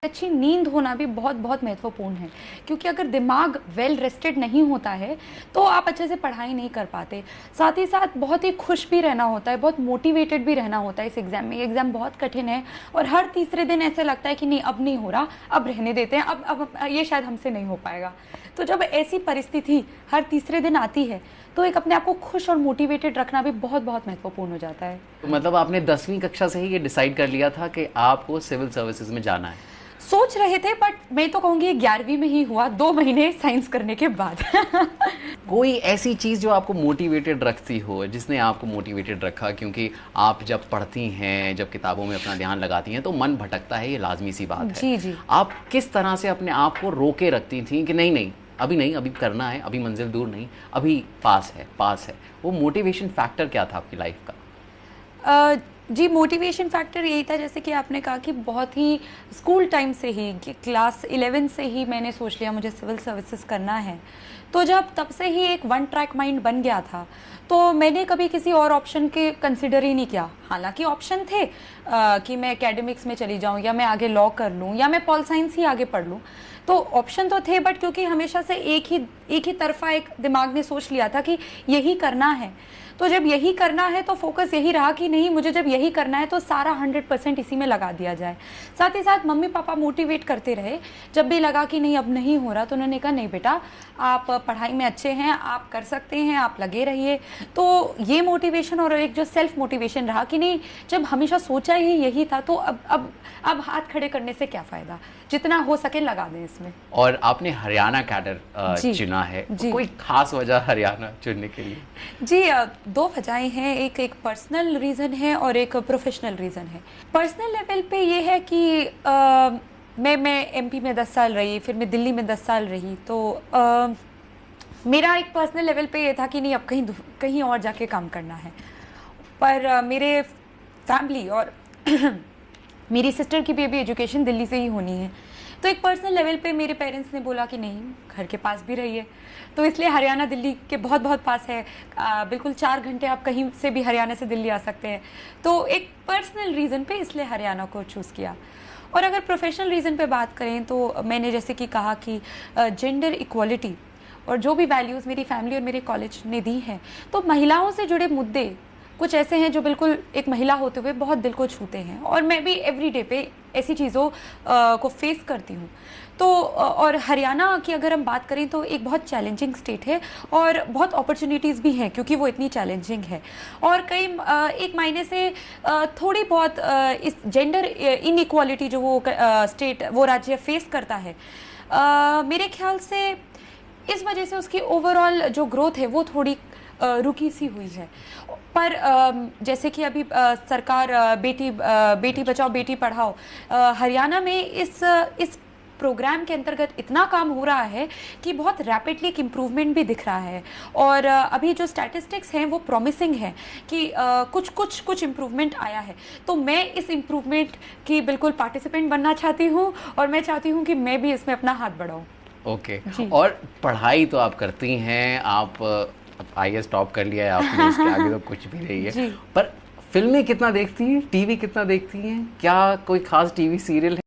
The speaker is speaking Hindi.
अच्छी नींद होना भी बहुत बहुत महत्वपूर्ण है, क्योंकि अगर दिमाग वेल रेस्टेड नहीं होता है तो आप अच्छे से पढ़ाई नहीं कर पाते। साथ ही साथ बहुत ही खुश भी रहना होता है, बहुत मोटिवेटेड भी रहना होता है इस एग्ज़ाम में। एग्ज़ाम बहुत कठिन है और हर तीसरे दिन ऐसे लगता है कि नहीं, अब नहीं हो रहा, अब रहने देते हैं, अब ये शायद हमसे नहीं हो पाएगा। तो जब ऐसी परिस्थिति हर तीसरे दिन आती है तो एक अपने आप को खुश और मोटिवेटेड रखना भी बहुत बहुत महत्वपूर्ण हो जाता है। तो मतलब आपने 10वीं कक्षा से ही ये डिसाइड कर लिया था कि आपको सिविल सर्विसेज में जाना है? सोच रहे थे, बट मैं तो कहूँगी 11वीं में ही हुआ, 2 महीने साइंस करने के बाद। कोई ऐसी चीज़ जो आपको मोटिवेटेड रखती हो, जिसने आपको मोटिवेटेड रखा? क्योंकि आप जब पढ़ती हैं, जब किताबों में अपना ध्यान लगाती हैं तो मन भटकता है, ये लाजमी सी बात है। जी जी। आप किस तरह से अपने आप को रोके रखती थी कि नहीं नहीं, अभी करना है, अभी मंजिल दूर नहीं, अभी पास है? वो मोटिवेशन फैक्टर क्या था आपकी लाइफ का? जी, मोटिवेशन फैक्टर यही था, जैसे कि आपने कहा कि बहुत ही स्कूल टाइम से ही, कि क्लास 11 से ही मैंने सोच लिया मुझे सिविल सर्विसेज करना है। तो जब तब से ही एक वन ट्रैक माइंड बन गया था, तो मैंने कभी किसी और ऑप्शन के कंसिडर ही नहीं किया। हालांकि ऑप्शन थे कि मैं एकेडमिक्स में चली जाऊं, या मैं आगे लॉ कर लूं, या मैं पॉल साइंस ही आगे पढ़ लूं। तो ऑप्शन तो थे, बट क्योंकि हमेशा से एक ही तरफा एक दिमाग ने सोच लिया था कि यही करना है, तो जब यही करना है तो फोकस यही रहा कि नहीं, मुझे जब यही करना है तो सारा 100% इसी में लगा दिया जाए। साथ ही साथ मम्मी पापा मोटिवेट करते रहे। जब भी लगा कि नहीं अब नहीं हो रहा, तो उन्होंने कहा नहीं बेटा, आप पढ़ाई में अच्छे हैं, आप कर सकते हैं, आप लगे रहिए। तो ये मोटिवेशन और एक जो सेल्फ मोटिवेशन रहा कि नहीं, जब हमेशा सोचा ही यही था तो अब हाथ खड़े करने से क्या फ़ायदा, जितना हो सके लगा दें इसमें। और आपने हरियाणा कैडर चुना है, तो कोई खास वजह हरियाणा चुनने के लिए? जी, 2 वजहें हैं। एक पर्सनल रीज़न है और एक प्रोफेशनल रीज़न है। पर्सनल लेवल पे ये है कि मैं एमपी में 10 साल रही, फिर मैं दिल्ली में 10 साल रही, तो मेरा एक पर्सनल लेवल पे ये था कि नहीं, अब कहीं और जाके काम करना है। पर मेरे फैमिली और मेरी सिस्टर की भी एजुकेशन दिल्ली से ही होनी है, तो एक पर्सनल लेवल पे मेरे पेरेंट्स ने बोला कि नहीं, घर के पास भी रहिए। तो इसलिए हरियाणा दिल्ली के बहुत बहुत पास है, बिल्कुल 4 घंटे आप कहीं से भी हरियाणा से दिल्ली आ सकते हैं। तो एक पर्सनल रीज़न पे इसलिए हरियाणा को चूज़ किया। और अगर प्रोफेशनल रीज़न पे बात करें तो मैंने जैसे कि कहा कि जेंडर इक्वालिटी और जो भी वैल्यूज़ मेरी फैमिली और मेरे कॉलेज ने दी हैं, तो महिलाओं से जुड़े मुद्दे कुछ ऐसे हैं जो बिल्कुल एक महिला होते हुए बहुत दिल को छूते हैं, और मैं भी एवरीडे पे ऐसी चीज़ों को फेस करती हूँ। तो और हरियाणा की अगर हम बात करें तो एक बहुत चैलेंजिंग स्टेट है और बहुत अपॉर्चुनिटीज़ भी हैं, क्योंकि वो इतनी चैलेंजिंग है। और कई एक मायने से थोड़ी बहुत इस जेंडर इनइक्वालिटी जो वो स्टेट, वो राज्य फेस करता है, मेरे ख्याल से इस वजह से उसकी ओवरऑल जो ग्रोथ है वो थोड़ी रुकी सी हुई है। पर जैसे कि अभी सरकार बेटी बचाओ बेटी पढ़ाओ, हरियाणा में इस प्रोग्राम के अंतर्गत इतना काम हो रहा है कि बहुत रैपिडली एक इम्प्रूवमेंट भी दिख रहा है। और अभी जो स्टैटिस्टिक्स हैं वो प्रॉमिसिंग है कि कुछ इम्प्रूवमेंट आया है। तो मैं इस इम्प्रूवमेंट की बिल्कुल पार्टिसिपेंट बनना चाहती हूँ, और मैं चाहती हूँ कि मैं भी इसमें अपना हाथ बढ़ाऊँ। ओके। और पढ़ाई तो आप करती हैं, आप IAS टॉप कर लिया है आपने, इसके आगे तो कुछ भी नहीं है। पर फिल्में कितना देखती हैं, टीवी कितना देखती हैं? क्या कोई खास टीवी सीरियल है?